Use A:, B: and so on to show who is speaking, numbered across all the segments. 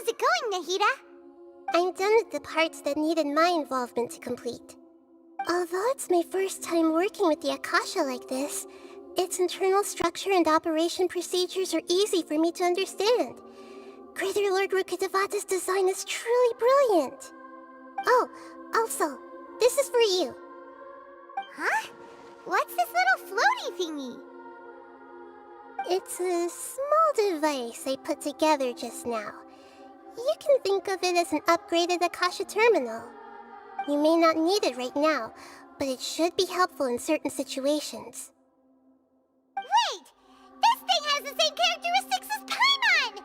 A: How's it going, Nahida? I'm done with the parts that needed my involvement to complete. Although it's my first time working with the Akasha like this, its internal structure and operation procedures are easy for me to understand. Greater Lord Rukkhadevata's design is truly brilliant. Oh, also, this is for you. Huh? What's this little floaty thingy? It's a small device I put together just now. You can think of it as an upgraded Akasha terminal. You may not need it right now, but it should be helpful in certain situations. Wait! This thing has the same characteristics as Paimon!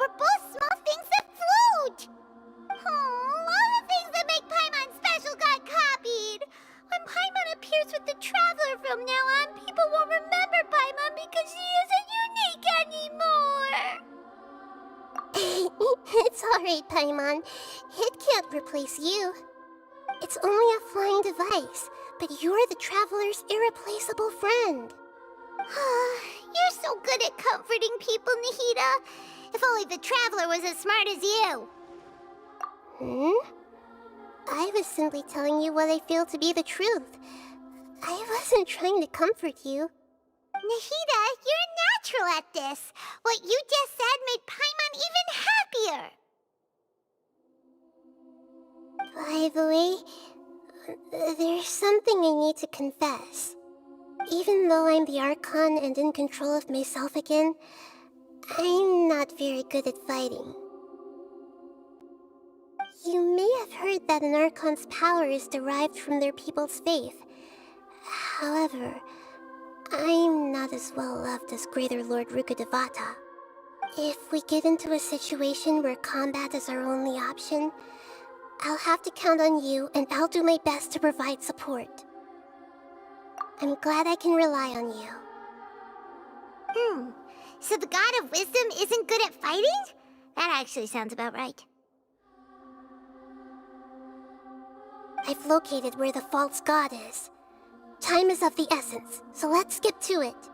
A: We're both small things that float! Oh, all the things that make Paimon special got copied! When Paimon appears with the Traveler from now on, people won't remember Paimon because she isn't unique anymore! It's alright, Paimon. It can't replace you. It's only a flying device, but you're the Traveler's irreplaceable friend. You're so good at comforting people, Nahida. If only the Traveler was as smart as you. I was simply telling you what I feel to be the truth. I wasn't trying to comfort you. Nahida, you're natural at this. What you just said made Paimon even happier. By the way, there's something I need to confess. Even though I'm the Archon and in control of myself again, I'm not very good at fighting. You may have heard that an Archon's power is derived from their people's faith. However, I'm not as well loved as Greater Lord Rukkhadevata. If we get into a situation where combat is our only option, I'll have to count on you, and I'll do my best to provide support. I'm glad I can rely on you. So the God of Wisdom isn't good at fighting? That actually sounds about right. I've located where the false god is. Time is of the essence, so let's skip to it.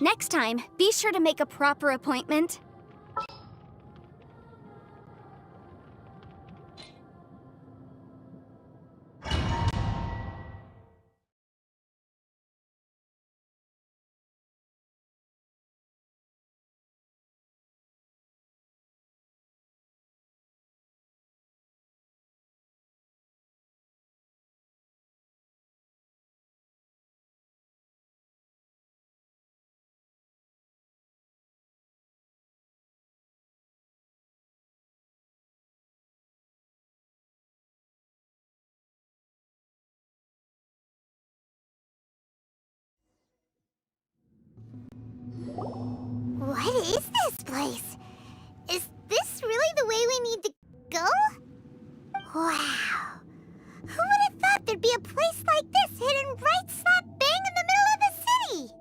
B: Next time, be sure to make a proper appointment.
A: What is this place? Is this really the way we need to go? Wow. Who would have thought there'd be a place like this hidden right slap bang in the middle of the city?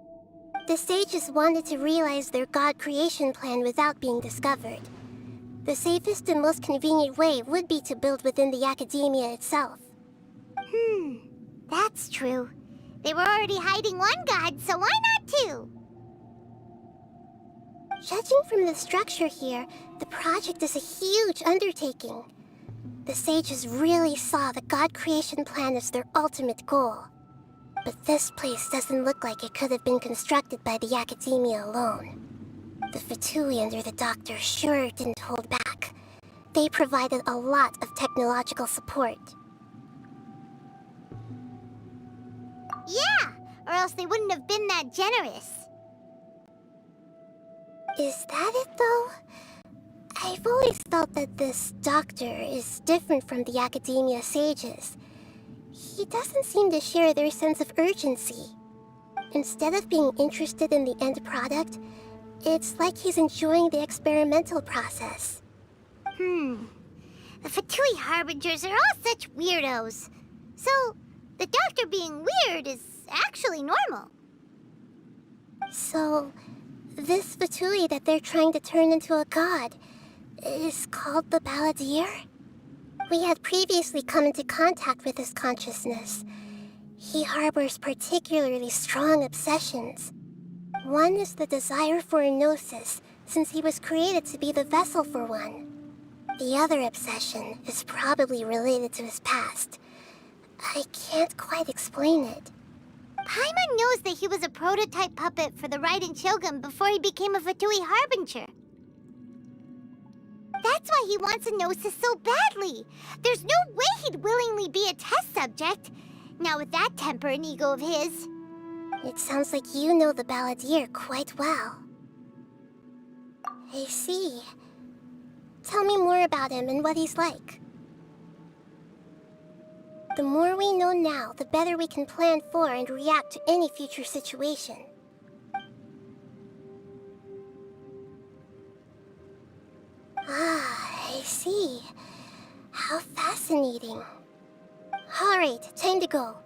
A: The sages wanted to realize their god creation plan without being discovered. The safest and most convenient way would be to build within the academia itself. That's true. They were already hiding one god, so why not two? Judging from the structure here, the project is a huge undertaking. The sages really saw the god creation plan as their ultimate goal. But this place doesn't look like it could have been constructed by the academia alone. The Fatui under the Doctor sure didn't hold back. They provided a lot of technological support. Yeah, or else they wouldn't have been that generous. Is that it, though? I've always felt that this doctor is different from the academia sages. He doesn't seem to share their sense of urgency. Instead of being interested in the end product, it's like he's enjoying the experimental process. The Fatui Harbingers are all such weirdos. So,
C: The doctor being weird is actually normal.
A: So, this Fatui that they're trying to turn into a god is called the Balladeer? We had previously come into contact with his consciousness. He harbors particularly strong obsessions. One is the desire for a gnosis, since he was created to be the vessel for one. The other obsession is probably related to his past. I can't quite explain it.
C: Paimon knows that he was a prototype puppet for the Raiden Shogun before he became a Fatui Harbinger. That's why he wants a gnosis so badly. There's no way he'd willingly be a test subject. Now with that temper and ego of his.
A: It sounds like you know the Balladeer quite well. I see. Tell me more about him and what he's like. The more we know now, the better we can plan for and react to any future situation. Ah, I see. How fascinating. Alright, time to go.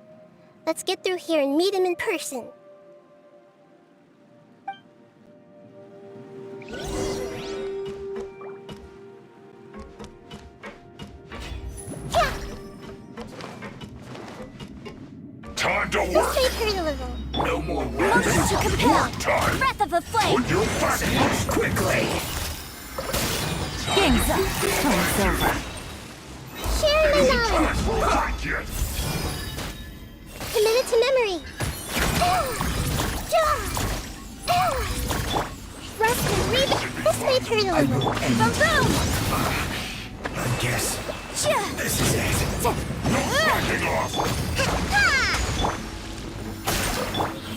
A: Let's get through here and meet him in person.
D: Time to
A: This
D: work!
A: may hurt a little.
D: No more
B: Motion to
D: work
B: compel.
D: time!
B: Breath of the flame.
D: Put your back moves quickly!
B: Game's up. Time's over.
A: Share my knowledge.
D: Time for action!
A: Committed to memory. Rust and read. This may hurt a little.
B: Boom!
D: I guess
B: Chia!
D: this is it. No backing off!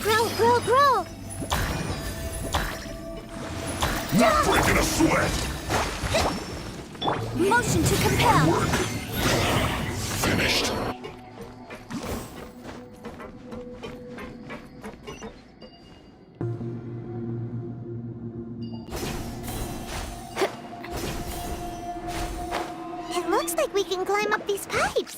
A: Grow, grow.
D: Not breaking a sweat!
B: Motion to compel.
D: Work! Finished!
C: It looks like we can climb up these pipes.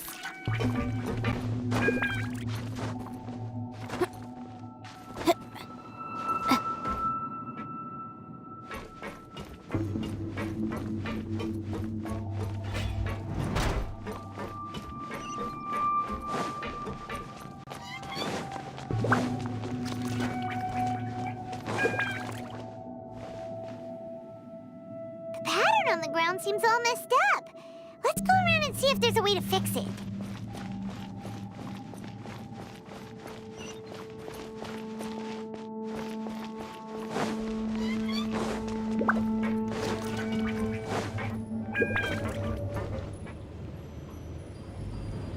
C: The pattern on the ground seems all messed up. Let's go around and see if there's a way to fix it.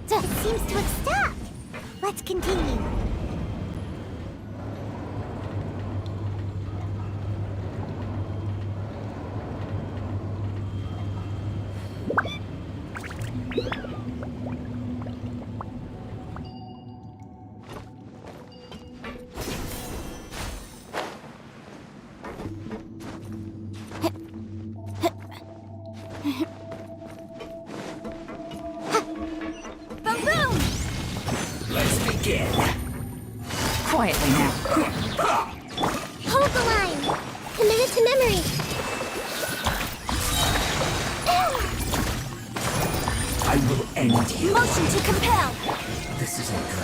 C: It seems to have stopped. Let's continue.
B: Boom!
D: Let's begin!
B: Quietly now.
A: Hold the line. Committed to memory.
D: I will end you.
B: Motion to compel.
D: This isn't good.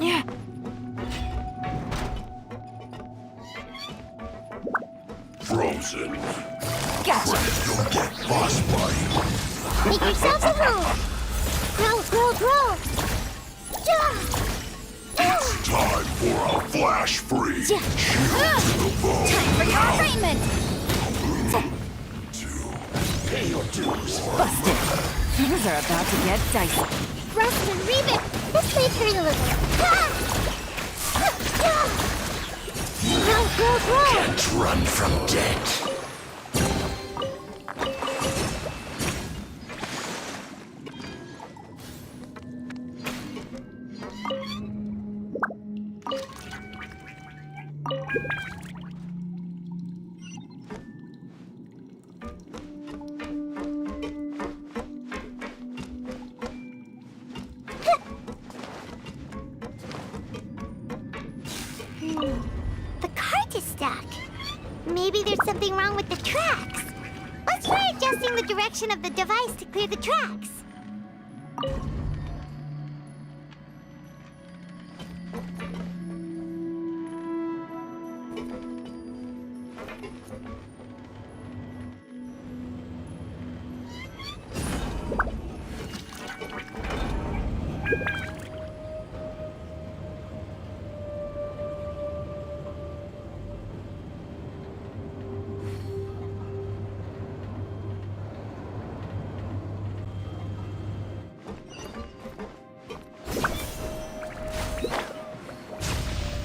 B: Yeah.
D: Frozen.
B: Gotcha.
D: You'll get frostbite.
A: Make yourselves at home. Grow.
D: It's time for a flash freeze. Shield to the bone.
B: Time for your arraignment.
D: To pay your dues.
B: Busted. Things are about to get dicey.
A: Rust and read it. This may hurt a little. Grow.
D: Can't run from death.
C: to stuck. Maybe there's something wrong with the tracks. Let's try adjusting the direction of the device to clear the tracks.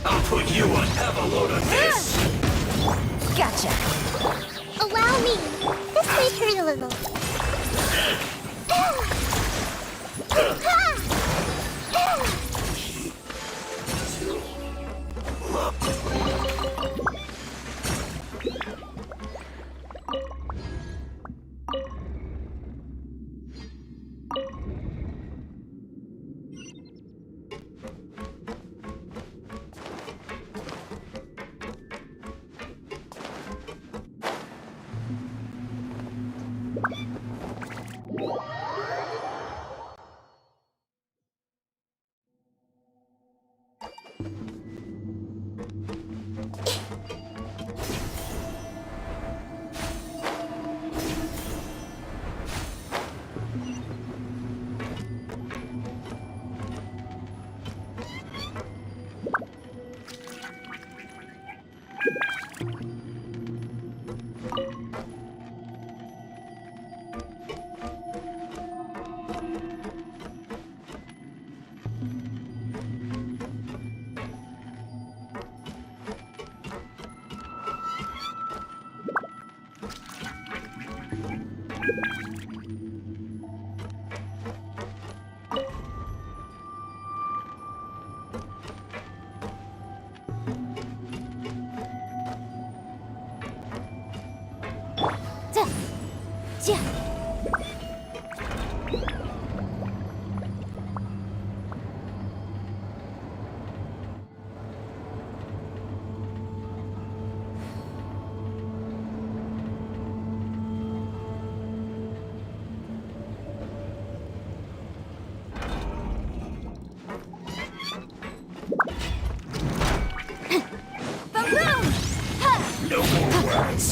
E: I'll put you on. Have a load of this.
B: Gotcha.
A: Allow me. This may hurt a little.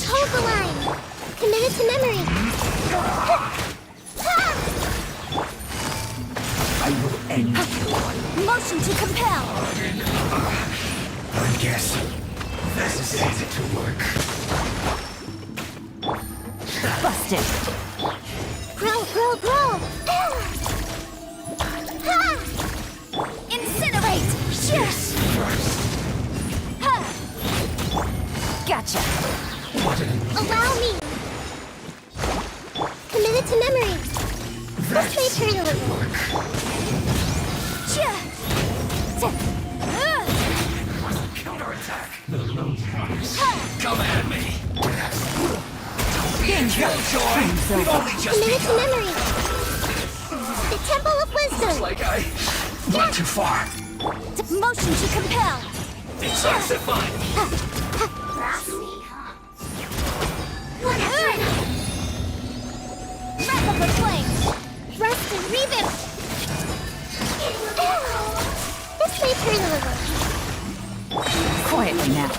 A: Hold the line. Committed to memory.
E: I will end you.
B: Motion to compel.
E: I guess this is it to work.
B: Busted.
A: Grow.
B: Incinerate.
E: Yes, first.
B: Gotcha.
E: What an
A: Allow me. Committed to memory. This may hurt a little.
E: counterattack. The lone promise. Come at me.
B: Danger.
E: Killjoy. We've only just
A: Committed to
E: begun.
A: memory. The Temple of Wisdom.
E: Like I went too far.
B: Motion to compel.
E: Intensify.
B: Wrap up the flame.
A: Rust and reboot. This may hurt a little.
B: Quietly now.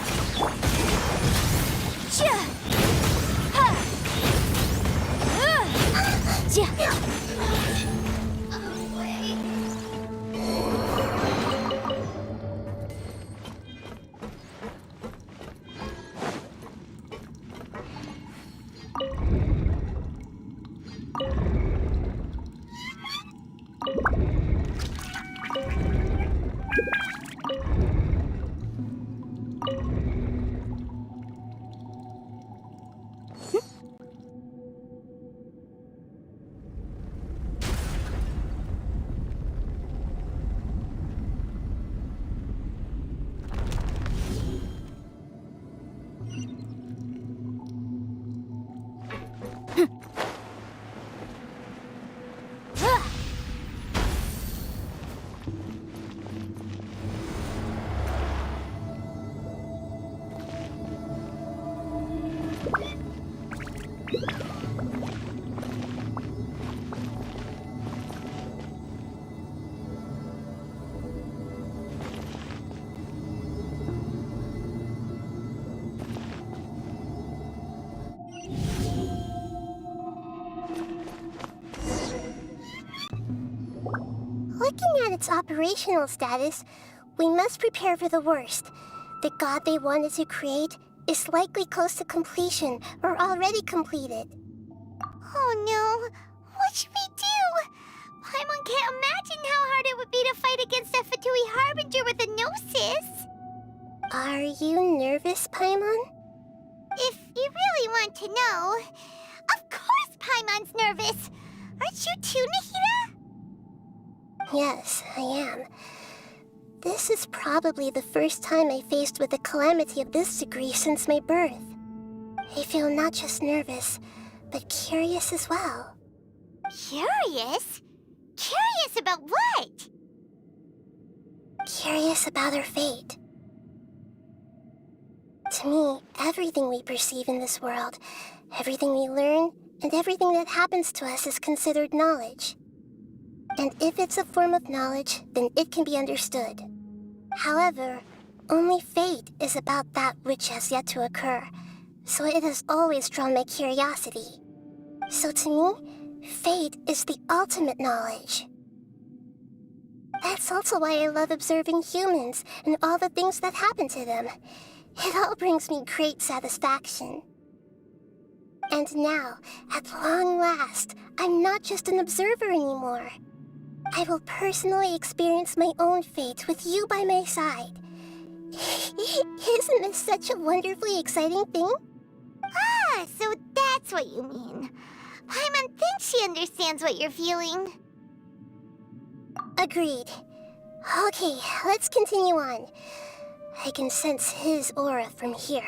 A: its operational status, we must prepare for the worst. The god they wanted to create is likely close to completion or already completed.
C: Oh no, what should we do? Paimon can't imagine how hard it would be to fight against a Fatui Harbinger with a Gnosis.
A: Are you nervous, Paimon?
C: If you really want to know, of course Paimon's nervous. Aren't you too, Nahida?
A: Yes, I am. This is probably the first time I faced with a calamity of this degree since my birth. I feel not just nervous, but curious as well.
C: Curious? Curious about what?
A: Curious about our fate. To me, everything we perceive in this world, everything we learn, and everything that happens to us is considered knowledge. And if it's a form of knowledge, then it can be understood. However, only fate is about that which has yet to occur, so it has always drawn my curiosity. So to me, fate is the ultimate knowledge. That's also why I love observing humans and all the things that happen to them. It all brings me great satisfaction. And now, at long last, I'm not just an observer anymore. I will personally experience my own fate with you by my side. Isn't this such a wonderfully exciting thing?
C: Ah, so that's what you mean. Paimon thinks she understands what you're feeling.
A: Agreed. Okay, let's continue on. I can sense his aura from here.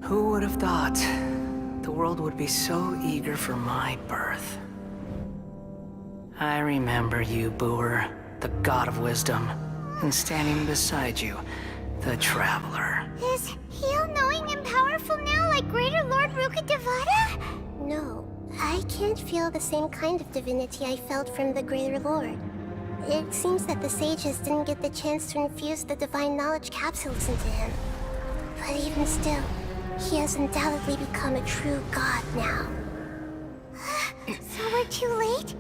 E: Who would have thought the world would be so eager for my birth? I remember you, Booer, the god of wisdom, and standing beside you, the traveler.
C: Is he all-knowing and powerful now like Greater Lord Rukkhadevata?
A: No, I can't feel the same kind of divinity I felt from the Greater Lord. It seems that the sages didn't get the chance to infuse the divine knowledge capsules into him. But even still, he has undoubtedly become a true god now.
C: So we're too late?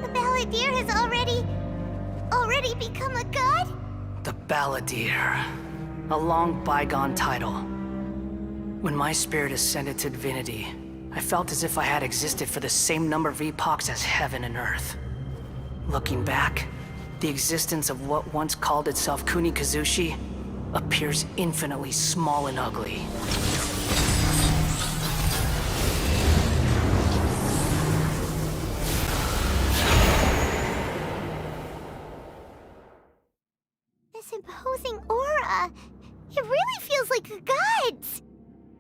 C: The Balladeer has already become a god?
E: The Balladeer. A long bygone title. When my spirit ascended to divinity, I felt as if I had existed for the same number of epochs as heaven and earth. Looking back, the existence of what once called itself Kunikazushi appears infinitely small and ugly.
C: This imposing aura, it really feels like the gods!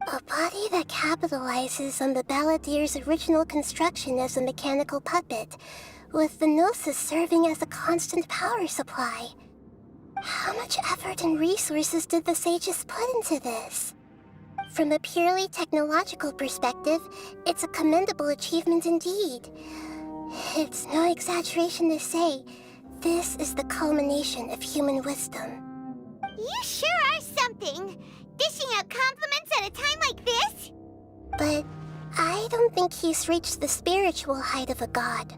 A: A body that capitalizes on the Balladeer's original construction as a mechanical puppet, with the Gnosis serving as a constant power supply. How much effort and resources did the sages put into this? From a purely technological perspective, it's a commendable achievement indeed. It's no exaggeration to say, this is the culmination of human wisdom.
C: You sure are something! Dishing out compliments at a time like this?
A: But I don't think he's reached the spiritual height of a god.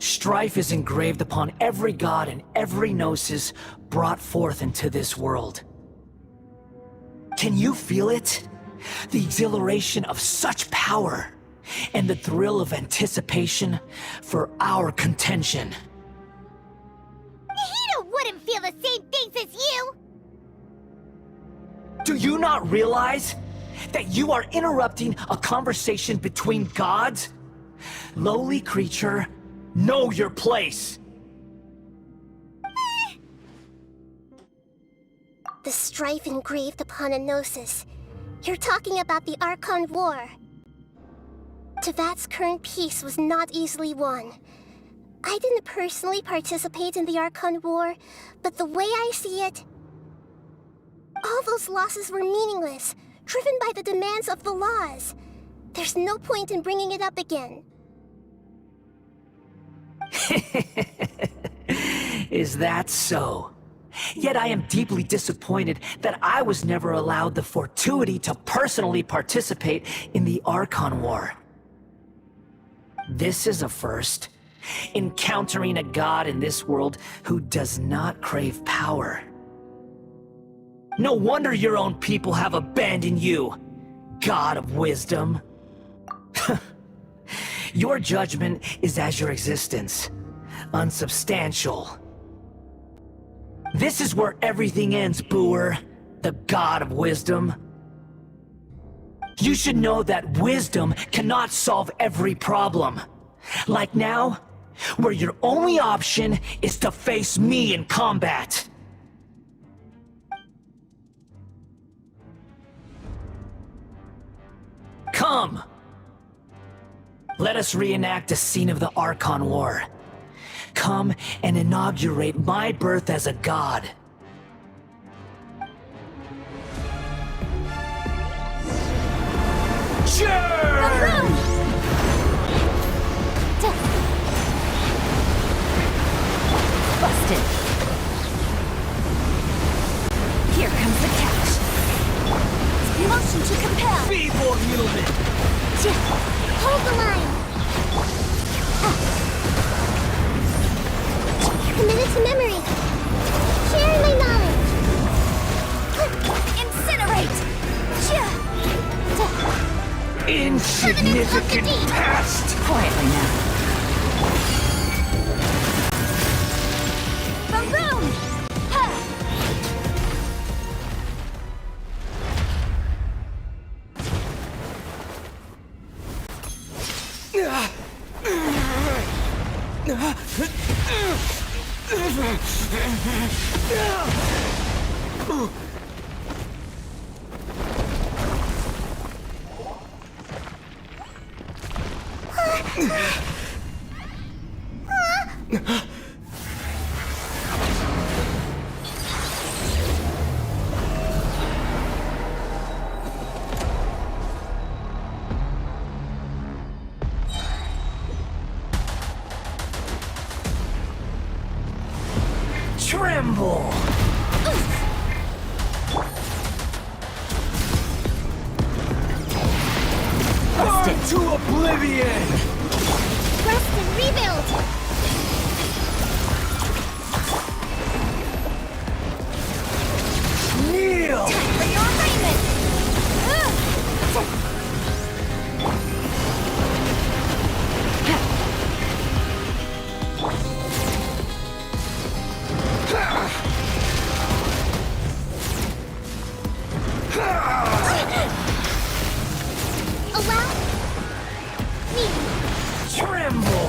E: Strife is engraved upon every god and every gnosis brought forth into this world. Can you feel it? The exhilaration of such power. and the thrill of anticipation for our contention.
C: Hito wouldn't feel the same things as you!
E: Do you not realize that you are interrupting a conversation between gods? Lowly creature, know your place!
A: The strife engraved upon a gnosis. You're talking about the Archon War. Tevat's current peace was not easily won. I didn't personally participate in the Archon War, but the way I see it, all those losses were meaningless, driven by the demands of the laws. There's no point in bringing it up again.
E: Is that so? Yet I am deeply disappointed that I was never allowed the fortuity to personally participate in the Archon War. This is a first. Encountering a god in this world who does not crave power. No wonder your own people have abandoned you, God of Wisdom. Your judgment is as your existence, unsubstantial. This is where everything ends, Booer, the God of Wisdom. You should know that wisdom cannot solve every problem. Like now, where your only option is to face me in combat. Come! Let us reenact a scene of the Archon War. Come and inaugurate my birth as a god. Sure!
B: Busted. Here comes the catch. Motion to compel.
E: Be more human!
A: Hold the line! Committed to memory. Sharing my knowledge.
B: Incinerate!
E: Insignificant past!
B: Quietly now. Boom boom! Ha!
E: Tremble! Burn to oblivion!
A: Rest and rebuild.
E: Kneel!
B: For your raiment!
A: Allow me.
E: Tremble!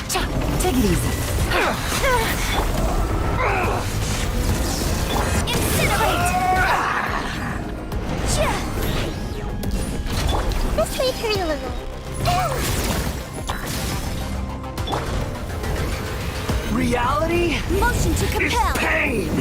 B: Take it easy. Incinerate!
A: This may hurt a little.
E: Reality
B: Motion to
E: is
B: compel.
E: pain!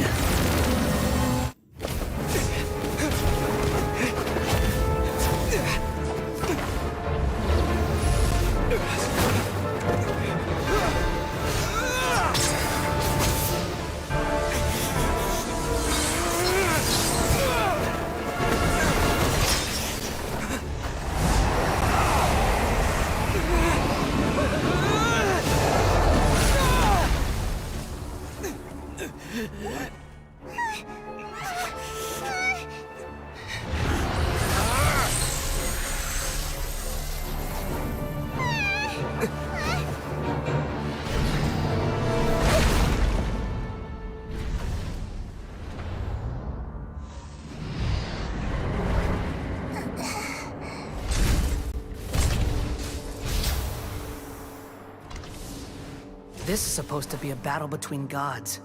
E: This is supposed to be a battle between gods,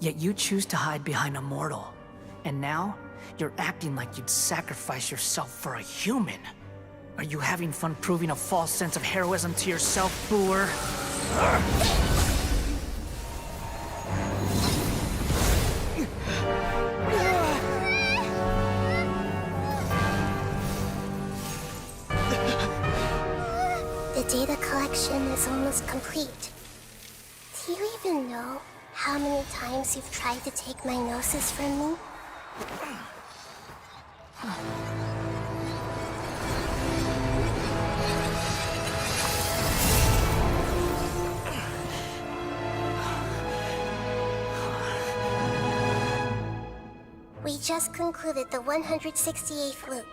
E: yet you choose to hide behind a mortal. And now, you're acting like you'd sacrifice yourself for a human. Are you having fun proving a false sense of heroism to yourself, Booer?
A: The data collection is almost complete. Do you even know how many times you've tried to take my gnosis from me? We just concluded the 168th loop.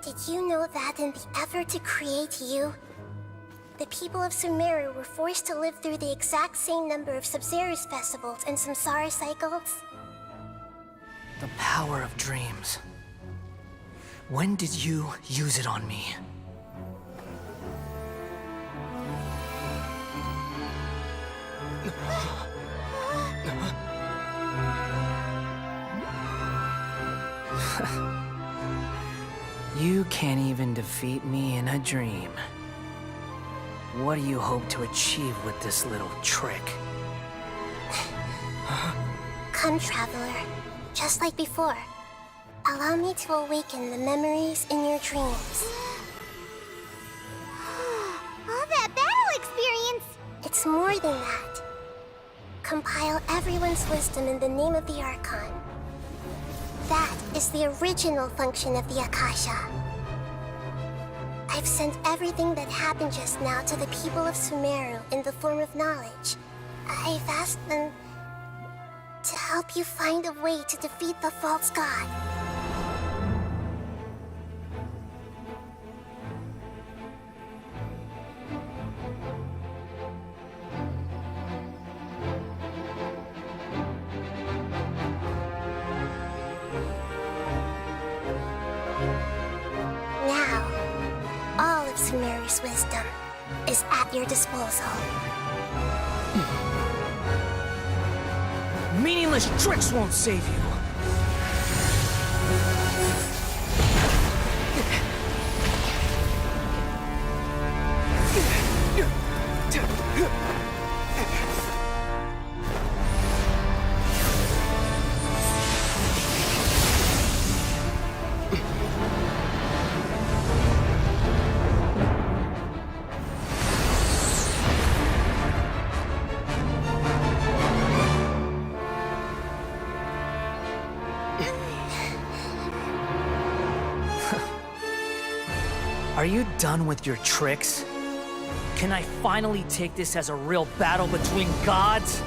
A: Did you know that in the effort to create you, the people of Sumeru were forced to live through the exact same number of Sub-Zerus festivals and Samsara cycles?
E: The power of dreams. When did you use it on me? You can't even defeat me in a dream. What do you hope to achieve with this little trick?
A: Come, Traveler. Just like before. Allow me to awaken the memories in your dreams.
C: All that battle experience!
A: It's more than that. Compile everyone's wisdom in the name of the Archon. That is the original function of the Akasha. I've sent everything that happened just now to the people of Sumeru in the form of knowledge. I've asked them to help you find a way to defeat the false god. Now, all of Sumeru's wisdom is at your disposal.
E: Meaningless tricks won't save you. Are you done with your tricks? Can I finally take this as a real battle between gods?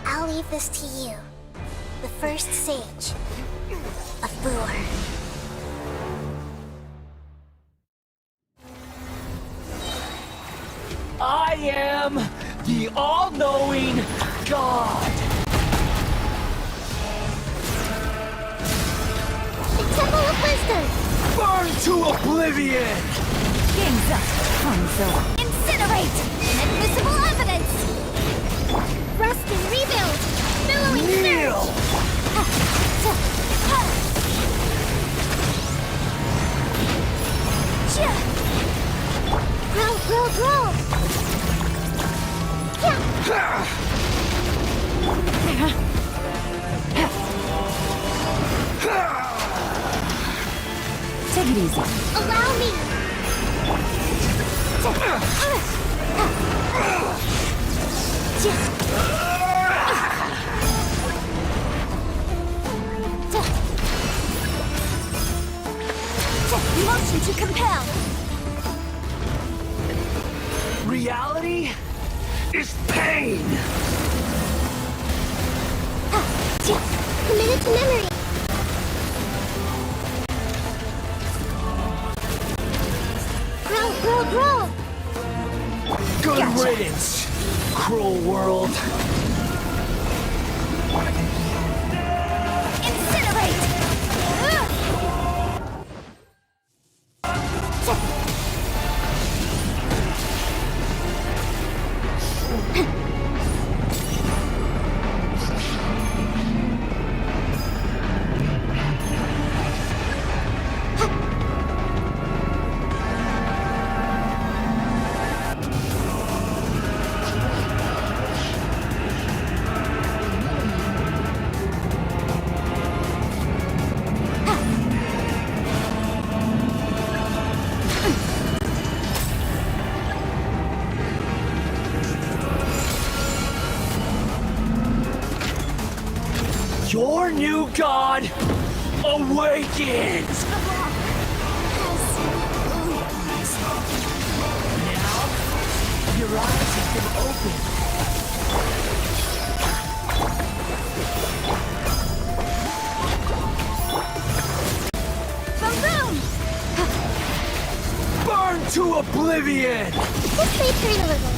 A: I'll leave this to you, the first sage of Booer.
E: I am the all-knowing God!
A: Temple of Wisdom!
D: Burn to oblivion!
B: Game's up, Hanzo.
C: Incinerate! Inadmissible evidence! Rust and rebuild! Billowing
D: Kneel!
A: Grow!
B: Take it easy.
C: Allow me!
B: Motion to compel.
D: Reality is pain!
A: Committed to memory! Grow!
D: Good
B: Gotcha.
D: riddance, cruel world!
C: Incinerate!
F: Your new god awakens! Now, your eyes have been opened.
B: Boom!
F: Burn to oblivion!
A: This may hurt a little.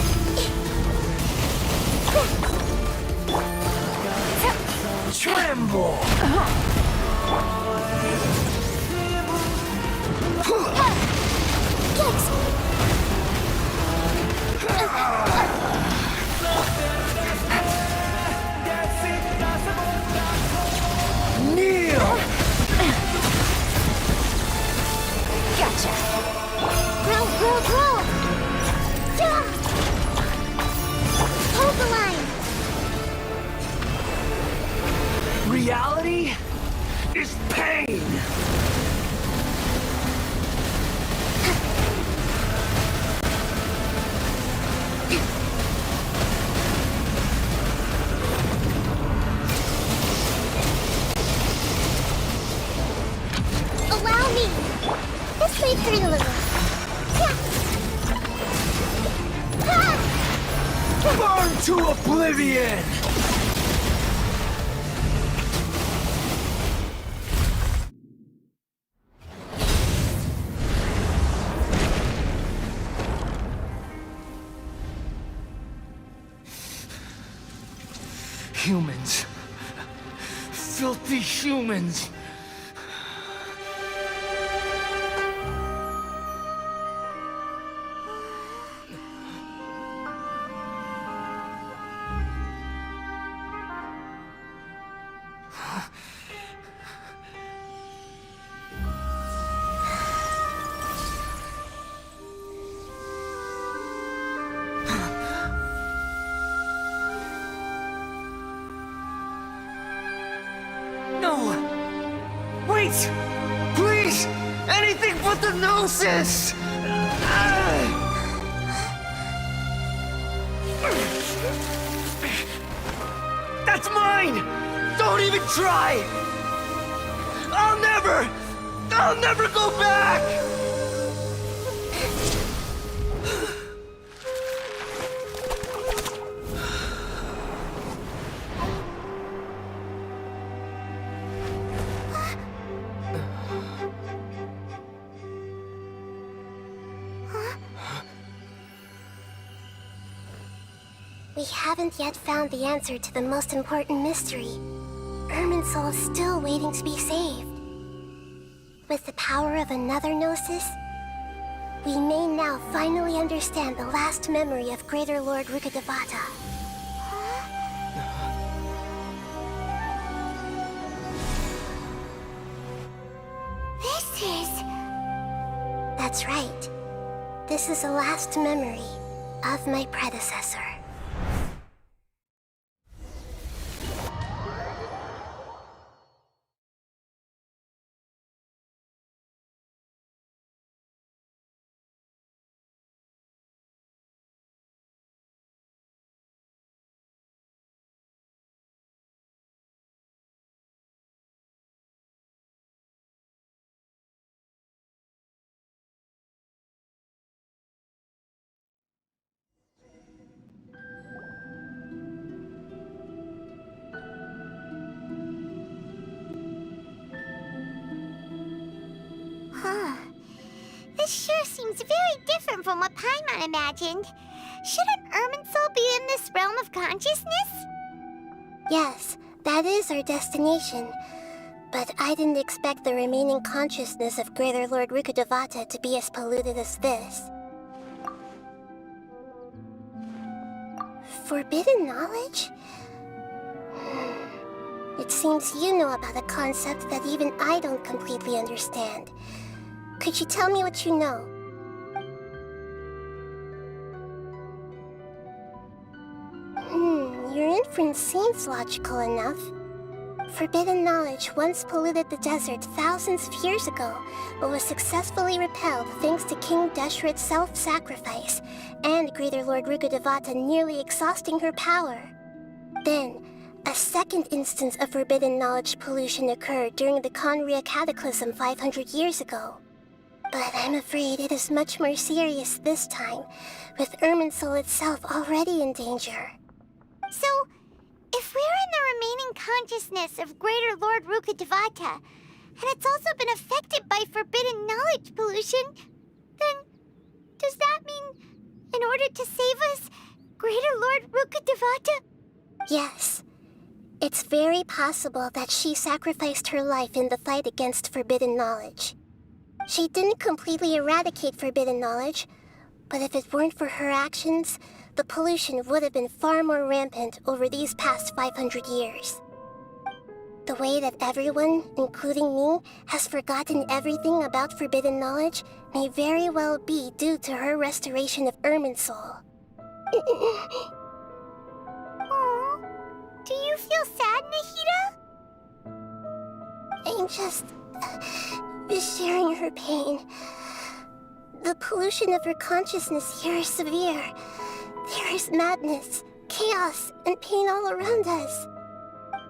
F: Tremble! Kneel!
B: Gotcha.
A: Grow! Yeah! Hold the line!
F: Reality is pain!
A: Allow me! This may hurt a little. Yeah.
F: Burn to oblivion! Humans. Filthy humans. No! Wait! Please! Anything but the Gnosis! That's mine! Don't even try! I'll never go back!
A: We haven't yet found the answer to the most important mystery. Irminsul is still waiting to be saved. With the power of another Gnosis, we may now finally understand the last memory of Greater Lord Rukkhadevata.
C: This is...
A: That's right. This is the last memory of my predecessor.
C: Huh. This sure seems very different from what Paimon imagined. Shouldn't Irminsul be in this realm of consciousness?
A: Yes, that is our destination. But I didn't expect the remaining consciousness of Greater Lord Rukkhadevata to be as polluted as this. Forbidden knowledge? It seems you know about a concept that even I don't completely understand. Could you tell me what you know? Your inference seems logical enough. Forbidden knowledge once polluted the desert thousands of years ago, but was successfully repelled thanks to King Deshret's self-sacrifice, and Greater Lord Rukkhadevata nearly exhausting her power. Then, a second instance of forbidden knowledge pollution occurred during the Conria Cataclysm 500 years ago. But I'm afraid it is much more serious this time, with Irminsul itself already in danger.
C: So, if we're in the remaining consciousness of Greater Lord Rukkhadevata, and it's also been affected by forbidden knowledge pollution, then does that mean, in order to save us, Greater Lord Rukkhadevata?
A: Yes. It's very possible that she sacrificed her life in the fight against forbidden knowledge. She didn't completely eradicate forbidden knowledge, but if it weren't for her actions, the pollution would have been far more rampant over these past 500 years. The way that everyone, including me, has forgotten everything about forbidden knowledge may very well be due to her restoration of Irminsul.
C: Aww. Do you feel sad, Nahida?
A: I'm just sharing her pain. The pollution of her consciousness here is severe. There is madness, chaos, and pain all around us.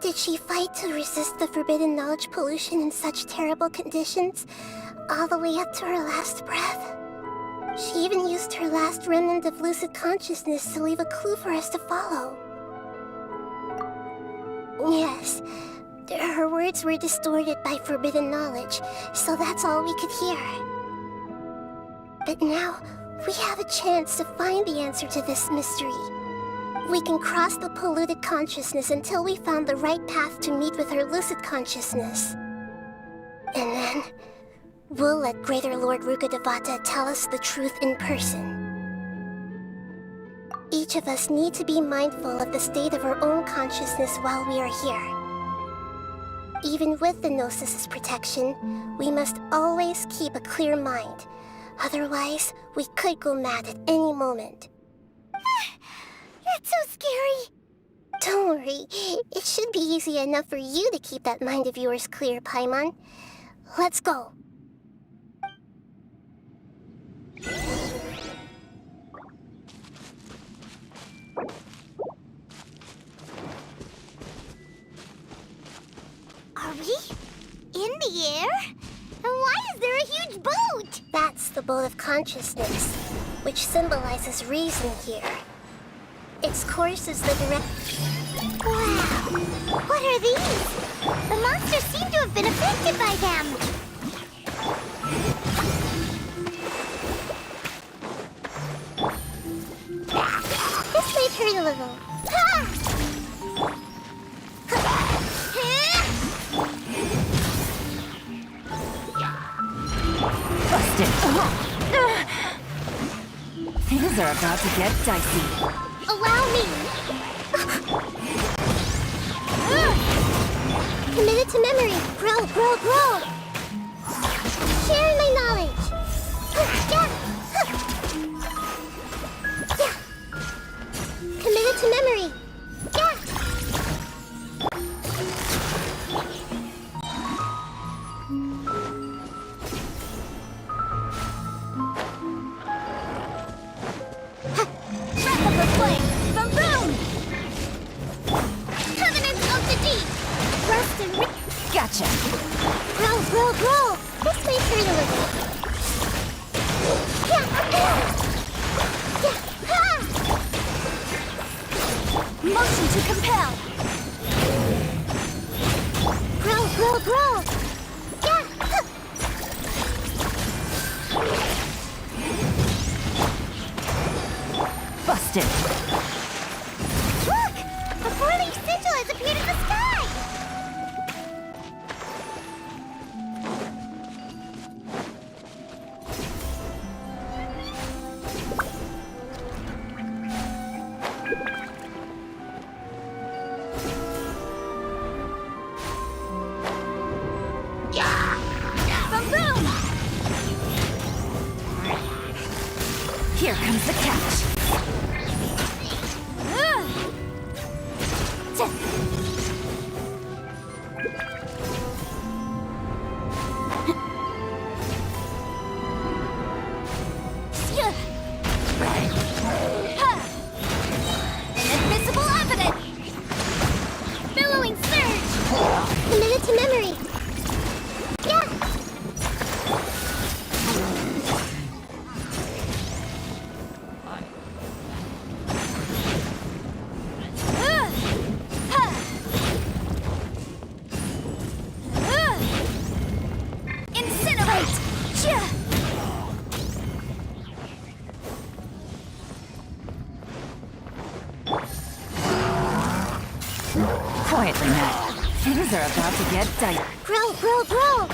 A: Did she fight to resist the forbidden knowledge pollution in such terrible conditions, all the way up to her last breath? She even used her last remnant of lucid consciousness to leave a clue for us to follow. Yes, her words were distorted by forbidden knowledge, so that's all we could hear. But now, we have a chance to find the answer to this mystery. We can cross the polluted consciousness until we found the right path to meet with her lucid consciousness. And then, we'll let Greater Lord Rukkhadevata tell us the truth in person. Each of us need to be mindful of the state of our own consciousness while we are here. Even with the Gnosis' protection, we must always keep a clear mind. Otherwise, we could go mad at any moment.
C: That's so scary.
A: Don't worry, it should be easy enough for you to keep that mind of yours clear, Paimon. Let's go.
C: Are we in the air? And why is there a huge boat?
A: That's the boat of consciousness, which symbolizes reason here. Its course is the direct...
C: Wow! What are these? The monsters seem to have been affected by them.
A: This might hurt a little.
F: Busted. Things are about to get dicey.
C: Allow me.
A: Committed to memory. Grow, grow, grow. Sharing my knowledge. Committed to memory.
F: Gotcha.
A: Grow, grow, grow. This may hurt a little.
B: Motion to compel.
A: Grow, grow, grow.
F: Busted.
C: Look! A four-leaf sigil has appeared in the sky!
B: the catch.
C: Invisible evidence! Billowing surge!
A: Committed to memory. Yeah.
B: Incinerate! Quietly, Matt. Things are about to get dicey.
A: Grow, grow, grow.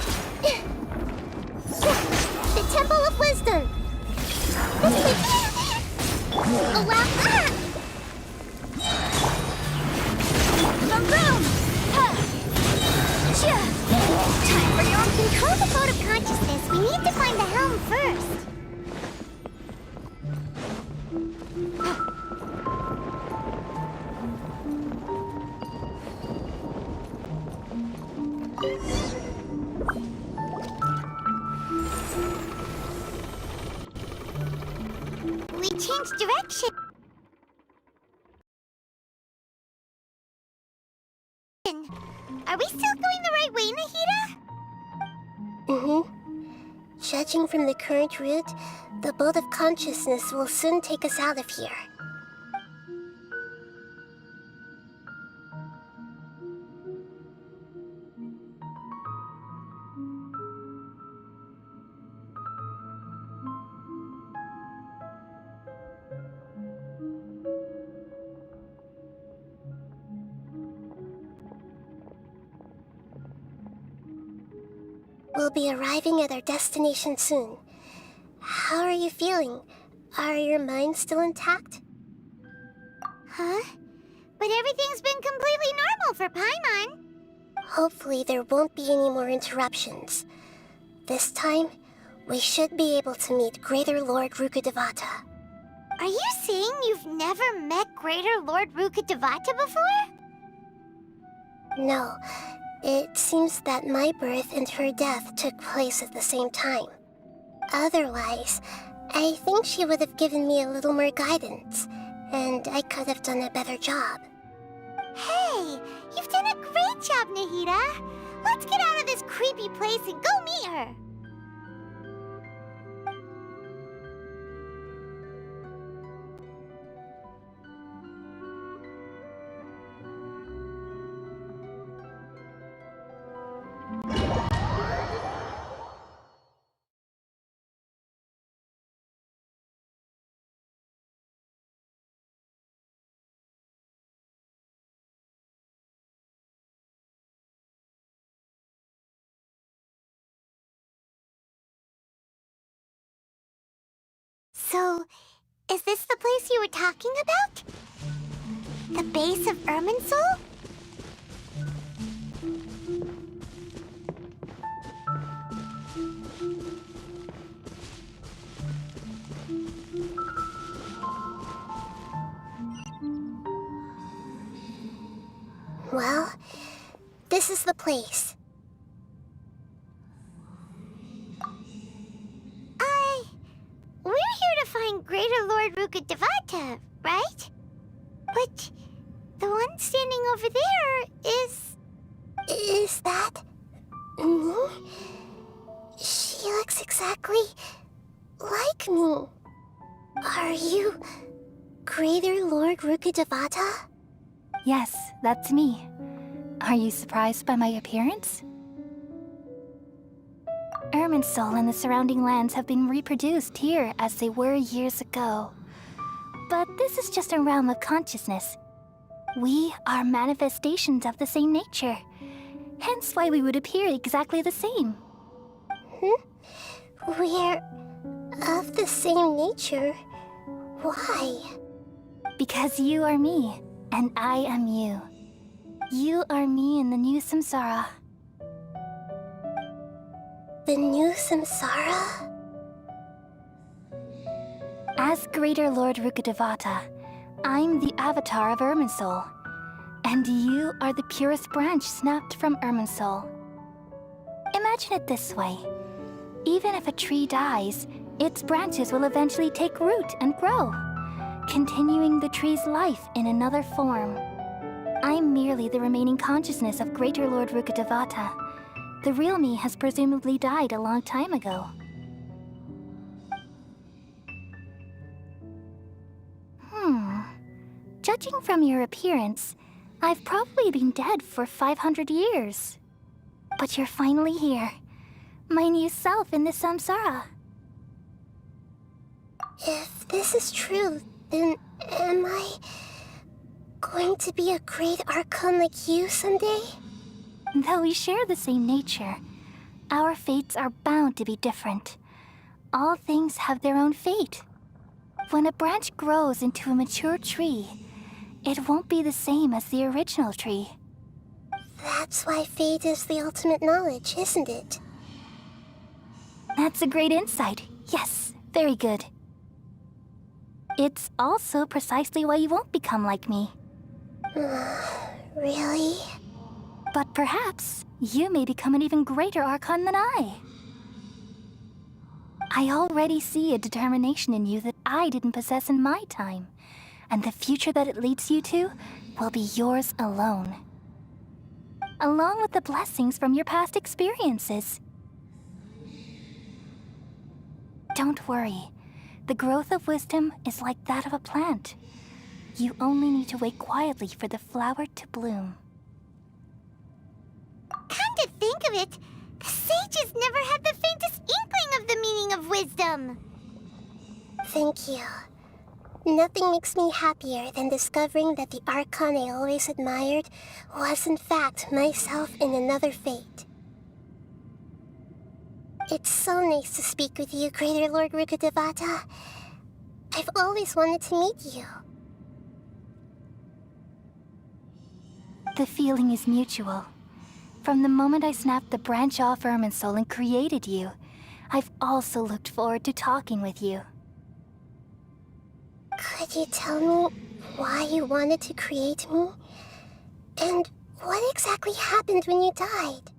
A: The Temple of Wisdom. Oh wow.
C: Boom! Time for your control the boat of consciousness. We need to find the helm first. We changed direction. Are we still going the right way, Nahida?
A: Judging from the current route, the boat of consciousness will soon take us out of here. We'll be arriving at our destination soon. How are you feeling? Are your minds still intact?
C: Huh? But everything's been completely normal for Paimon.
A: Hopefully there won't be any more interruptions. This time, we should be able to meet Greater Lord Rukkhadevata.
C: Are you saying you've never met Greater Lord Rukkhadevata before?
A: No, it seems that my birth and her death took place at the same time. Otherwise, I think she would have given me a little more guidance, and I could have done a better job.
C: Hey, you've done a great job, Nahida. Let's get out of this creepy place and go meet her. So, is this the place you were talking about? The base of Irminsul?
A: Well, this is the place.
C: We're here to find Greater Lord Rukkhadevata, right? But the one standing over there is...
A: Is that... me? She looks exactly like me. Are you Greater Lord Rukkhadevata?
B: Yes, that's me. Are you surprised by my appearance? Irminsul and the surrounding lands have been reproduced here as they were years ago. But this is just a realm of consciousness. We are manifestations of the same nature. Hence why we would appear exactly the same.
A: We're of the same nature. Why?
B: Because you are me, and I am you. You are me in the new samsara.
A: The new samsara?
B: As Greater Lord Rukkhadevata, I'm the avatar of Irminsul, and you are the purest branch snapped from Irminsul. Imagine it this way. Even if a tree dies, its branches will eventually take root and grow, continuing the tree's life in another form. I'm merely the remaining consciousness of Greater Lord Rukkhadevata. The real me has presumably died a long time ago. Judging from your appearance, I've probably been dead for 500 years. But you're finally here. My new self in the samsara.
A: If this is true, then am I going to be a great Archon like you someday?
B: Though we share the same nature, our fates are bound to be different. All things have their own fate. When a branch grows into a mature tree, it won't be the same as the original tree.
A: That's why fate is the ultimate knowledge, isn't it?
B: That's a great insight. Yes, very good. It's also precisely why you won't become like me.
A: Really?
B: But perhaps you may become an even greater Archon than I. I already see a determination in you that I didn't possess in my time, and the future that it leads you to will be yours alone. Along with the blessings from your past experiences. Don't worry. The growth of wisdom is like that of a plant. You only need to wait quietly for the flower to bloom.
C: Come to think of it, the sages never had the faintest inkling of the meaning of wisdom.
A: Thank you. Nothing makes me happier than discovering that the Archon I always admired was in fact myself in another fate. It's so nice to speak with you, Greater Lord Rukkhadevata. I've always wanted to meet you.
B: The feeling is mutual. From the moment I snapped the branch off Irminsul and created you, I've also looked forward to talking with you.
A: Could you tell me why you wanted to create me? And what exactly happened when you died?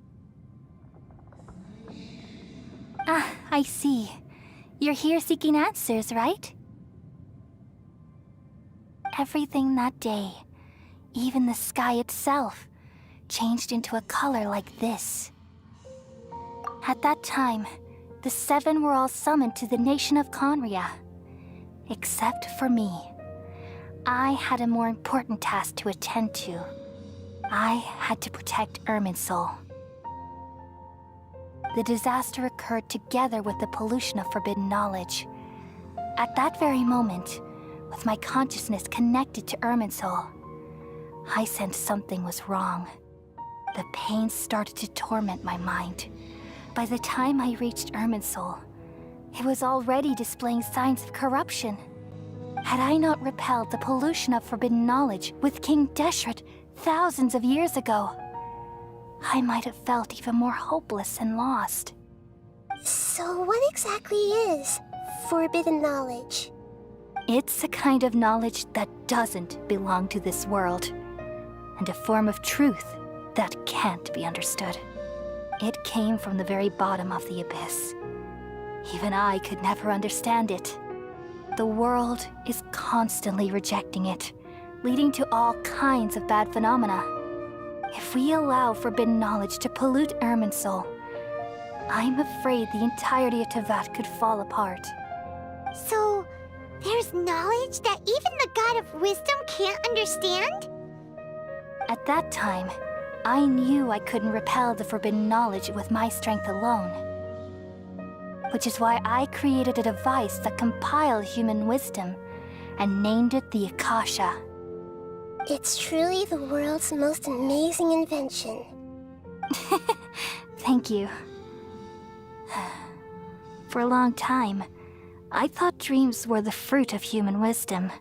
B: Ah, I see. You're here seeking answers, right? Everything that day, even the sky itself, changed into a color like this. At that time, the seven were all summoned to the nation of Conria. Except for me. I had a more important task to attend to. I had to protect Irminsul. The disaster occurred together with the pollution of forbidden knowledge. At that very moment, with my consciousness connected to Irminsul, I sensed something was wrong. The pain started to torment my mind. By the time I reached Irminsul, it was already displaying signs of corruption. Had I not repelled the pollution of forbidden knowledge with King Deshret thousands of years ago, I might have felt even more hopeless and lost.
A: So what exactly is forbidden knowledge?
B: It's a kind of knowledge that doesn't belong to this world, and a form of truth that can't be understood. It came from the very bottom of the abyss. Even I could never understand it. The world is constantly rejecting it, leading to all kinds of bad phenomena. If we allow forbidden knowledge to pollute Irminsul, I'm afraid the entirety of Tevat could fall apart.
C: So, there's knowledge that even the God of wisdom can't understand?
B: At that time, I knew I couldn't repel the forbidden knowledge with my strength alone. Which is why I created a device that compiled human wisdom and named it the Akasha.
A: It's truly the world's most amazing invention.
B: Thank you. For a long time, I thought dreams were the fruit of human wisdom.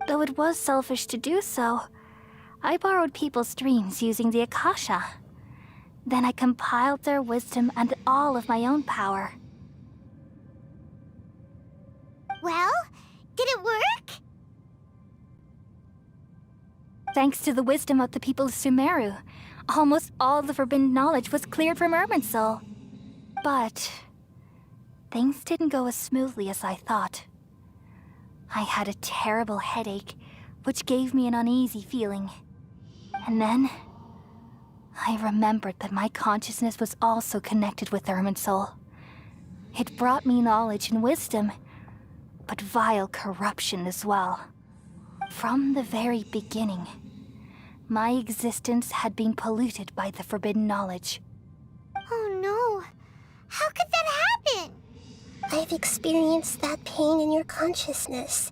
B: Though it was selfish to do so, I borrowed people's dreams using the Akasha. Then I compiled their wisdom and all of my own power.
C: Well,
B: Thanks to the wisdom of the people of Sumeru, almost all the forbidden knowledge was cleared from Irminsul. But things didn't go as smoothly as I thought. I had a terrible headache, which gave me an uneasy feeling. And then I remembered that my consciousness was also connected with Irminsul. It brought me knowledge and wisdom, but vile corruption as well. From the very beginning, my existence had been polluted by the forbidden knowledge.
C: Oh no. How could that happen?
A: I've experienced that pain in your consciousness.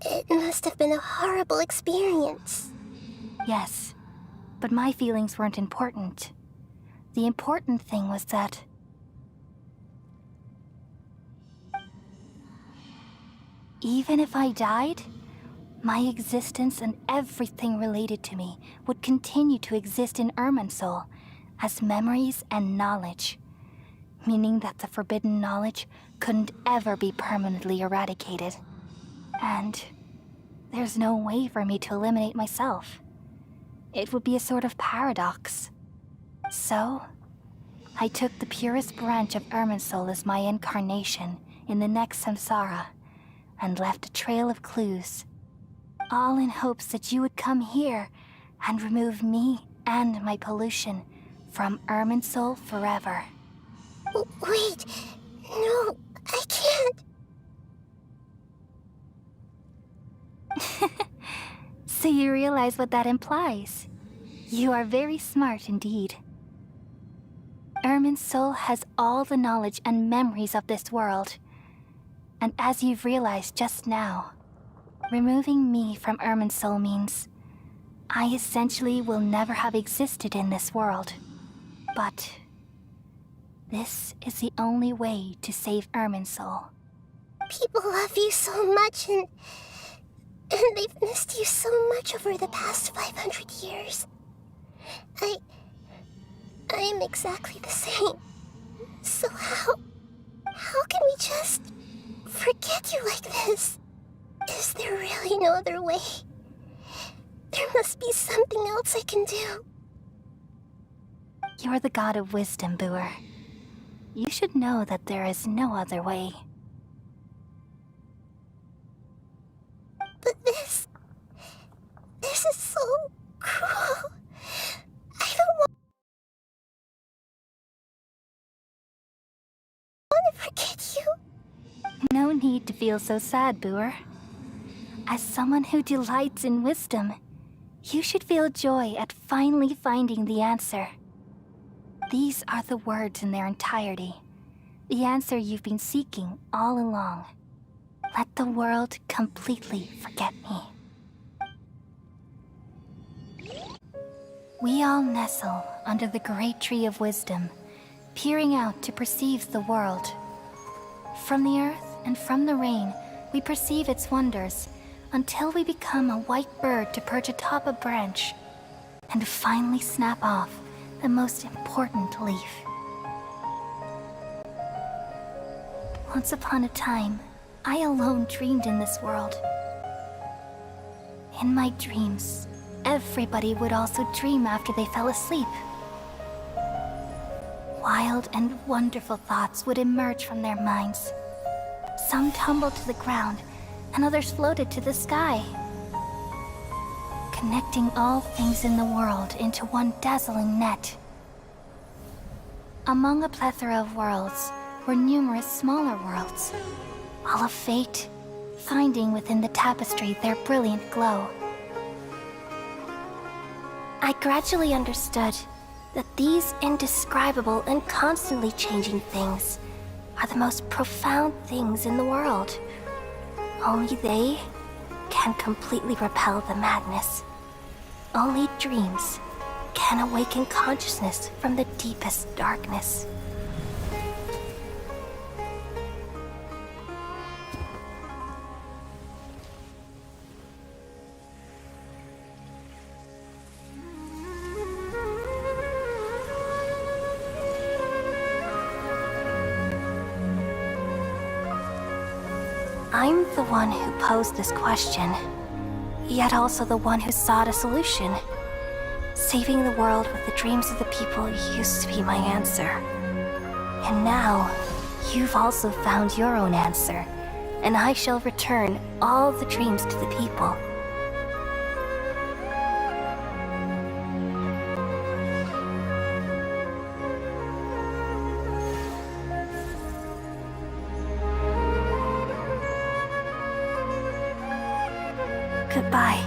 A: It must have been a horrible experience.
B: Yes, but my feelings weren't important. The important thing was that even if I died, my existence and everything related to me would continue to exist in Irminsul as memories and knowledge, meaning that the forbidden knowledge couldn't ever be permanently eradicated. And there's no way for me to eliminate myself. It would be a sort of paradox. So, I took the purest branch of Irminsul as my incarnation in the next samsara, and left a trail of clues, all in hopes that you would come here and remove me and my pollution from Irminsul forever.
A: Wait, no, I can't.
B: So you realize what that implies. You are very smart indeed. Irminsul has all the knowledge and memories of this world. And as you've realized just now, removing me from Irminsul means I essentially will never have existed in this world. But this is the only way to save Irminsul.
A: People love you so much, and they've missed you so much over the past 500 years. I am exactly the same. So how can we just forget you like this? Is there really no other way? There must be something else I can do.
B: You're the god of wisdom, Boer. You should know that there is no other way.
A: But this is so cruel. I don't want to forget you.
B: No need to feel so sad, Boer. As someone who delights in wisdom, you should feel joy at finally finding the answer. These are the words in their entirety. The answer you've been seeking all along. Let the world completely forget me. We all nestle under the great tree of wisdom, peering out to perceive the world. From the earth and from the rain, we perceive its wonders, until we become a white bird to perch atop a branch, and finally snap off the most important leaf. Once upon a time, I alone dreamed in this world. In my dreams, everybody would also dream after they fell asleep. Wild and wonderful thoughts would emerge from their minds. Some tumbled to the ground, and others floated to the sky, connecting all things in the world into one dazzling net. Among a plethora of worlds were numerous smaller worlds, all of fate, finding within the tapestry their brilliant glow. I gradually understood that these indescribable and constantly changing things are the most profound things in the world. Only they can completely repel the madness. Only dreams can awaken consciousness from the deepest darkness. I'm the one who posed this question. yet also the one who sought a solution. Saving the world with the dreams of the people used to be my answer. And now, you've also found your own answer, and I shall return all the dreams to the people. Goodbye,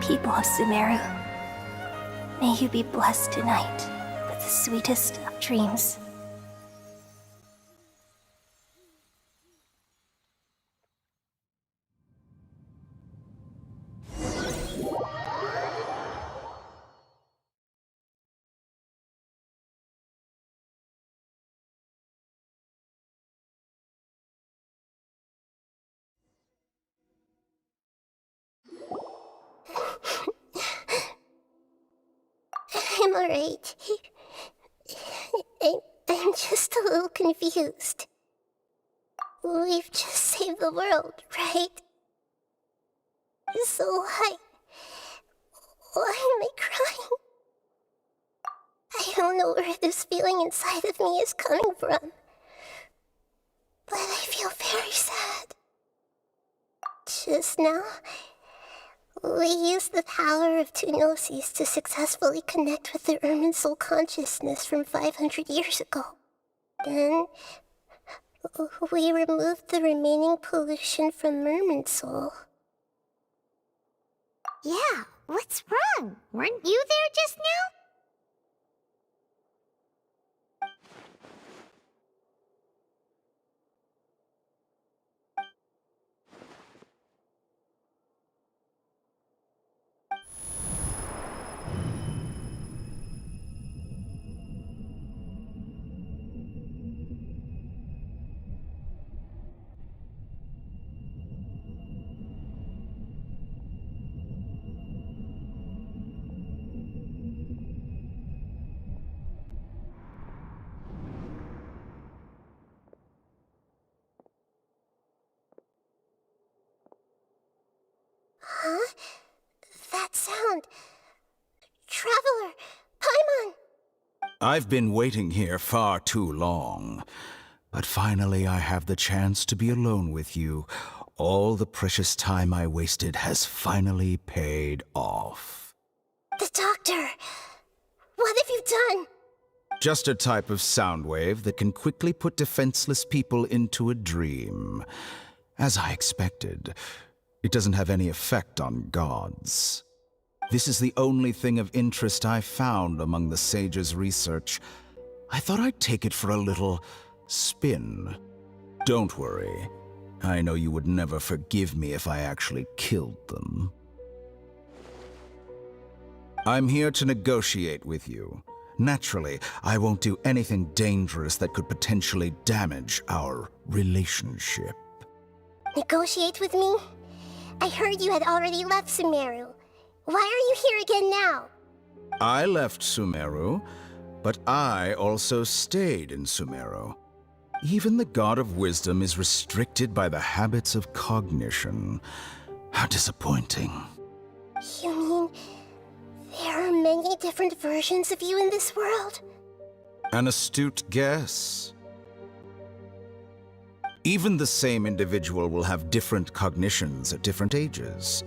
B: people of Sumeru. May you be blessed tonight with the sweetest of dreams.
A: I'm alright. I'm just a little confused. We've just saved the world, right? So why am I crying? I don't know where this feeling inside of me is coming from, but I feel very sad. Just now, we used the power of two gnosis to successfully connect with the Ermin soul consciousness from 500 years ago. Then, we removed the remaining pollution from Merman soul.
C: Yeah, what's wrong? Weren't you there just now?
A: Huh? That sound. Traveler! Paimon!
G: I've been waiting here far too long. But finally I have the chance to be alone with you. All the precious time I wasted has finally paid off.
A: The doctor! What have you done?
G: Just a type of sound wave that can quickly put defenseless people into a dream. As I expected, it doesn't have any effect on gods. This is the only thing of interest I found among the sage's research. I thought I'd take it for a little spin. Don't worry. I know you would never forgive me if I actually killed them. I'm here to negotiate with you. Naturally, I won't do anything dangerous that could potentially damage our relationship.
A: Negotiate with me? I heard you had already left Sumeru. Why are you here again now?
G: I left Sumeru, but I also stayed in Sumeru. Even the God of Wisdom is restricted by the habits of cognition. How disappointing.
A: You mean there are many different versions of you in this world?
G: An astute guess. Even the same individual will have different cognitions at different ages.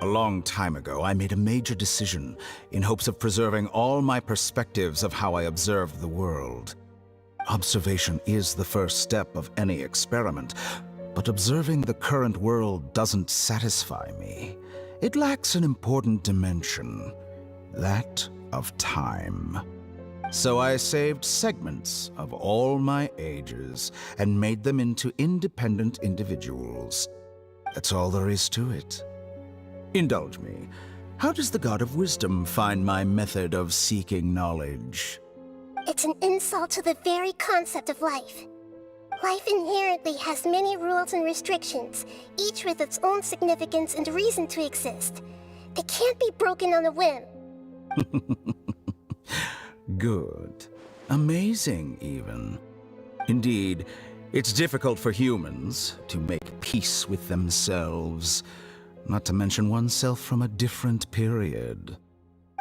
G: A long time ago, I made a major decision in hopes of preserving all my perspectives of how I observed the world. Observation is the first step of any experiment, but observing the current world doesn't satisfy me. It lacks an important dimension, that of time. So I saved segments of all my ages and made them into independent individuals. That's all there is to it. Indulge me. How does the God of Wisdom find my method of seeking knowledge?
A: It's an insult to the very concept of life. Life inherently has many rules and restrictions, each with its own significance and reason to exist. They can't be broken on a whim.
G: Good. Amazing, even. Indeed, it's difficult for humans to make peace with themselves. not to mention oneself from a different period.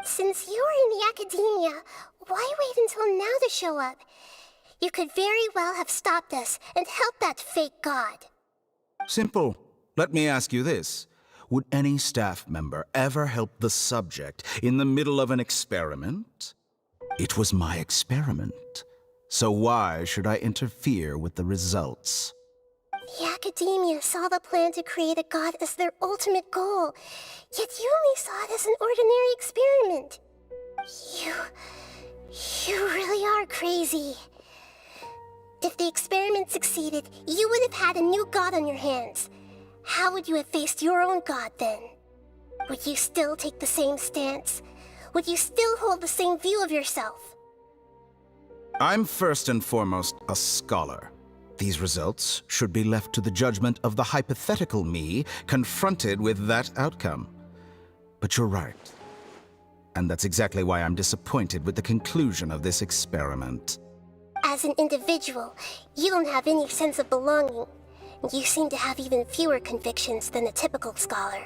A: Since you were in the academia, why wait until now to show up? You could very well have stopped us and helped that fake god.
G: Simple. Let me ask you this. Would any staff member ever help the subject in the middle of an experiment? It was my experiment. So why should I interfere with the results?
A: The academia saw the plan to create a god as their ultimate goal, yet you only saw it as an ordinary experiment. You really are crazy. If the experiment succeeded, you would have had a new god on your hands. How would you have faced your own god then? Would you still take the same stance? Would you still hold the same view of yourself?
G: I'm first and foremost a scholar. These results should be left to the judgment of the hypothetical me confronted with that outcome. But you're right. And that's exactly why I'm disappointed with the conclusion of this experiment.
A: As an individual, you don't have any sense of belonging. You seem to have even fewer convictions than a typical scholar.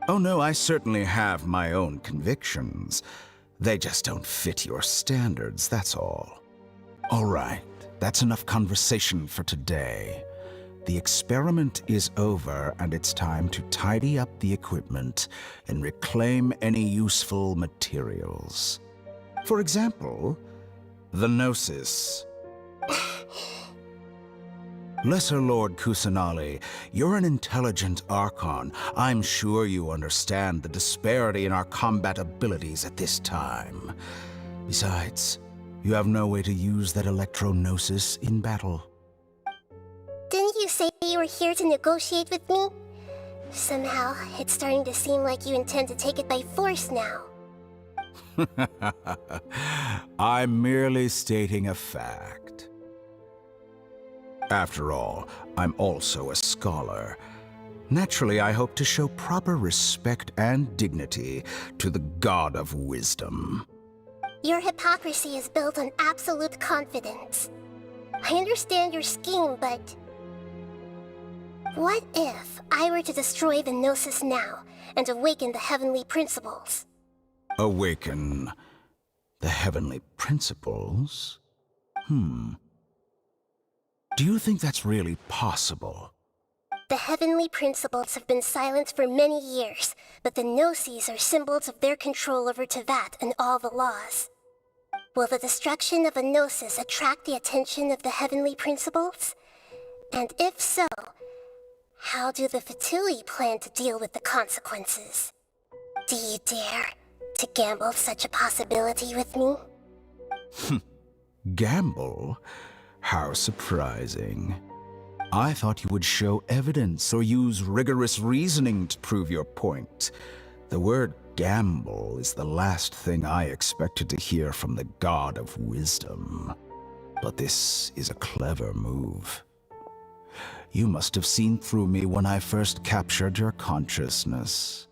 G: Oh no, I certainly have my own convictions. They just don't fit your standards, that's all. All right, that's enough conversation for today. The experiment is over, and it's time to tidy up the equipment and reclaim any useful materials. For example, the Gnosis. Lesser Lord Kusanali, you're an intelligent Archon. I'm sure you understand the disparity in our combat abilities at this time. Besides, you have no way to use that Electro-Gnosis in battle.
A: Didn't you say you were here to negotiate with me? Somehow, it's starting to seem like you intend to take it by force now.
G: I'm merely stating a fact. After all, I'm also a scholar. Naturally, I hope to show proper respect and dignity to the God of Wisdom.
A: Your hypocrisy is built on absolute confidence. I understand your scheme, but... what if I were to destroy the Gnosis now and awaken the heavenly principles?
G: Awaken the heavenly principles? Do you think that's really possible?
A: The heavenly principles have been silent for many years, but the Gnosis are symbols of their control over Teyvat and all the laws. Will the destruction of a Gnosis attract the attention of the heavenly principles? And if so, how do the Fatui plan to deal with the consequences? Do you dare to gamble such a possibility with me?
G: Gamble? How surprising. I thought you would show evidence or use rigorous reasoning to prove your point. The word gamble is the last thing I expected to hear from the God of Wisdom. But this is a clever move. You must have seen through me when I first captured your consciousness.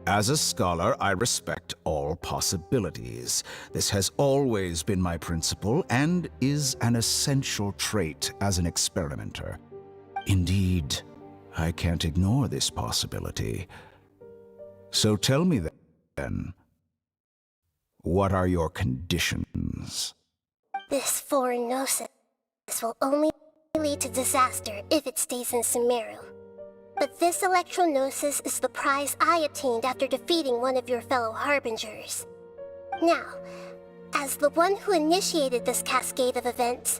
G: As a scholar, I respect all possibilities. This has always been my principle and is an essential trait as an experimenter. Indeed, I can't ignore this possibility. So tell me then, what are your conditions?
A: This foreign Gnosis will only lead to disaster if it stays in Sumeru. But this Electro-Gnosis is the prize I obtained after defeating one of your fellow Harbingers. Now, as the one who initiated this cascade of events,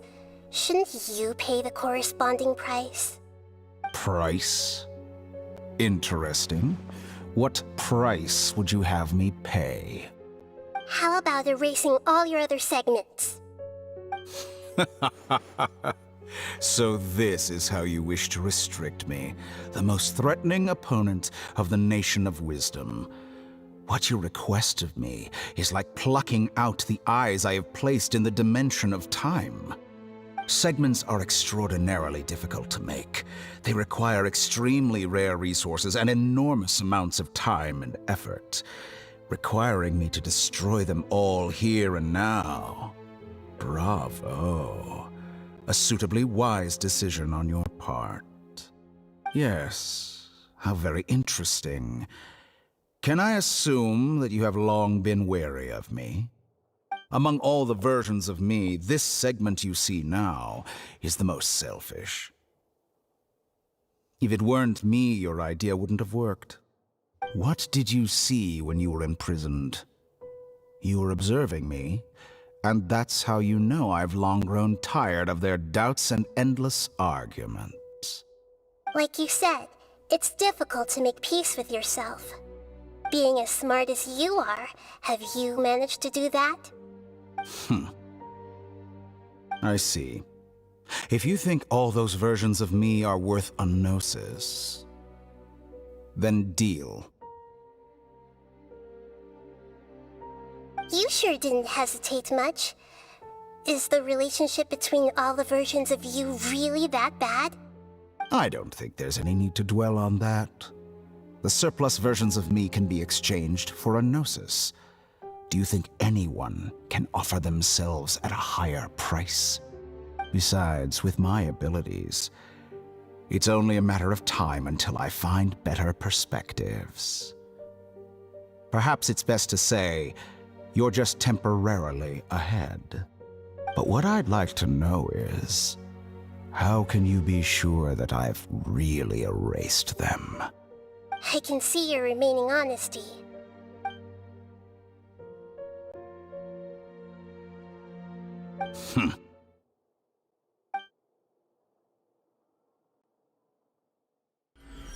A: shouldn't you pay the corresponding price?
G: Price? Interesting. What price would you have me pay?
A: How about erasing all your other segments?
G: So this is how you wish to restrict me, the most threatening opponent of the Nation of Wisdom. What you request of me is like plucking out the eyes I have placed in the dimension of time. Segments are extraordinarily difficult to make. They require extremely rare resources and enormous amounts of time and effort, requiring me to destroy them all here and now. Bravo. A suitably wise decision on your part. Yes, how very interesting. Can I assume that you have long been wary of me? Among all the versions of me, this segment you see now is the most selfish. If it weren't me, your idea wouldn't have worked. What did you see when you were imprisoned? You were observing me, and that's how you know I've long grown tired of their doubts and endless arguments.
A: Like you said, it's difficult to make peace with yourself. Being as smart as you are, have you managed to do that?
G: I see. If you think all those versions of me are worth a gnosis, then deal.
A: You sure didn't hesitate much. Is the relationship between all the versions of you really that bad?
G: I don't think there's any need to dwell on that. The surplus versions of me can be exchanged for a gnosis. Do you think anyone can offer themselves at a higher price? Besides, with my abilities, it's only a matter of time until I find better perspectives. Perhaps it's best to say, you're just temporarily ahead. But what I'd like to know is, how can you be sure that I've really erased them?
A: I can see your remaining honesty.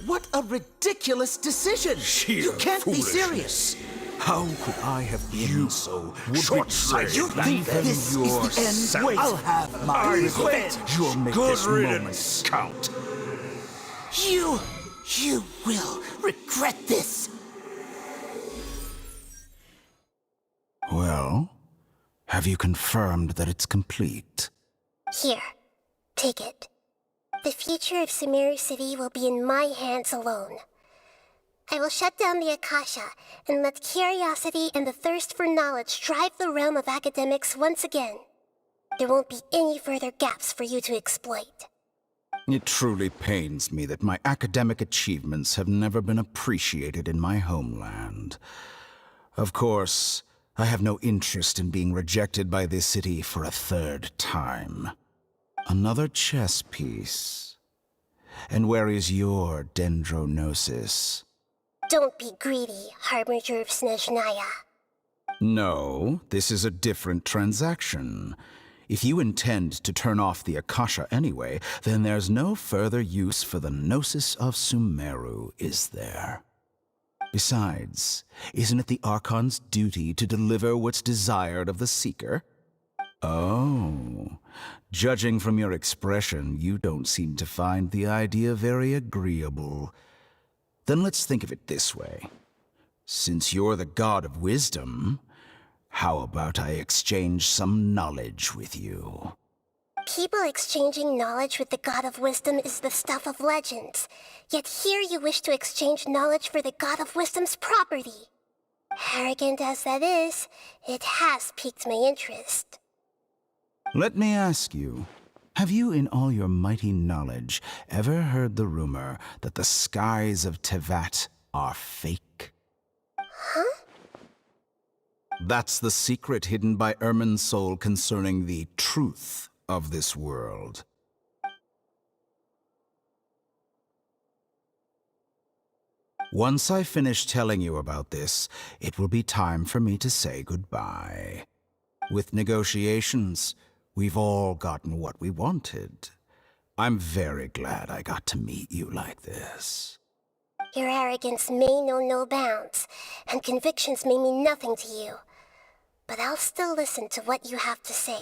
F: What a ridiculous decision! You can't be serious!
G: How could I have been so
D: short-sighted?
F: You think this is the end? Wait, I'll have my revenge!
G: You'll make
D: Good
G: this
D: riddance.
G: moment count.
F: You will regret this!
G: Well, have you confirmed that it's complete?
A: Here, take it. The future of Sumeru City will be in my hands alone. I will shut down the Akasha and let curiosity and the thirst for knowledge drive the realm of academics once again. There won't be any further gaps for you to exploit.
G: It truly pains me that my academic achievements have never been appreciated in my homeland. Of course, I have no interest in being rejected by this city for a third time. Another chess piece. And where is your dendronosis?
A: Don't be greedy, Harbinger of Snezhnaya.
G: No, this is a different transaction. If you intend to turn off the Akasha anyway, then there's no further use for the Gnosis of Sumeru, is there? Besides, isn't it the Archon's duty to deliver what's desired of the Seeker? Oh, judging from your expression, you don't seem to find the idea very agreeable. Then let's think of it this way. Since you're the god of wisdom, how about I exchange some knowledge with you?
A: People exchanging knowledge with the God of Wisdom is the stuff of legends. Yet here you wish to exchange knowledge for the God of Wisdom's property. Arrogant as that is, it has piqued my interest.
G: Let me ask you, have you in all your mighty knowledge ever heard the rumor that the skies of Tevat are fake?
A: Huh?
G: That's the secret hidden by Irminsul concerning the truth of this world. Once I finish telling you about this, it will be time for me to say goodbye. With negotiations, we've all gotten what we wanted. I'm very glad I got to meet you like this.
A: Your arrogance may know no bounds, and convictions may mean nothing to you. But I'll still listen to what you have to say.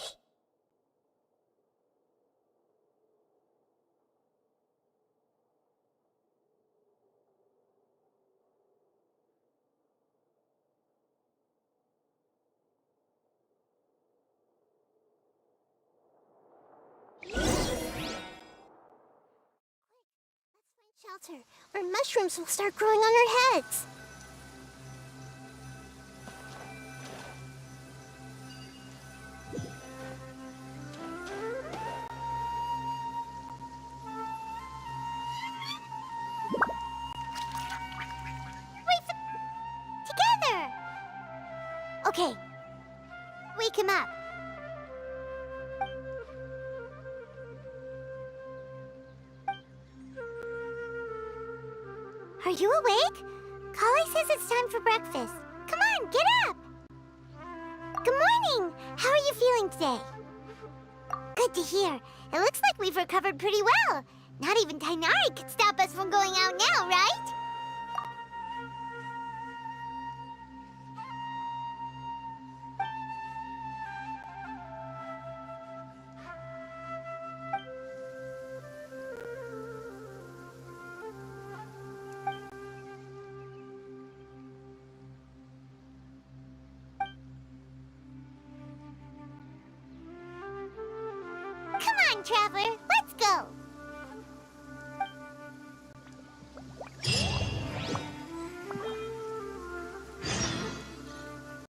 A: Shelter, or mushrooms will start growing on our heads.
C: Are you awake? Kale says it's time for breakfast. Come on, get up! Good morning! How are you feeling today? Good to hear. It looks like we've recovered pretty well. Not even Tainari could stop us from going out now, right? Come on, Traveler, let's go!